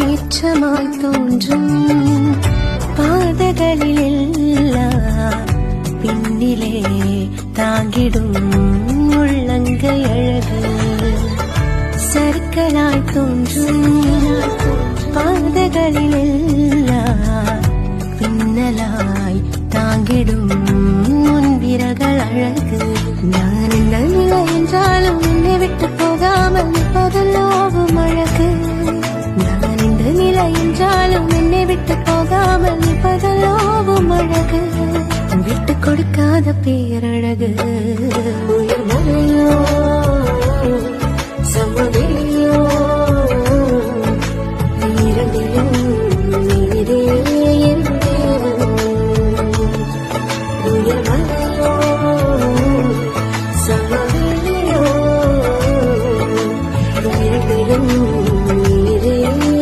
ஏற்றமாய் தோன்றும் பாதகளிலெல்லாம் பின்னிலே தாங்கிடும் உள்ளங்கை அழகு சறுக்கலாய் தோன்றும் பாதகளிலெல்லாம் பின்னலாய் தாங்கிடும் முன்பிரகள் அழகு நான் இந்த நிலை என்றாலும் என்னை விட்டு போகாமல் பகலோவும் அழகு நான் இந்த நிலை என்றாலும் என்னை விட்டு போகாமல் பகலோவும் அழகு விட்டு கொடுக்காத பேரழகு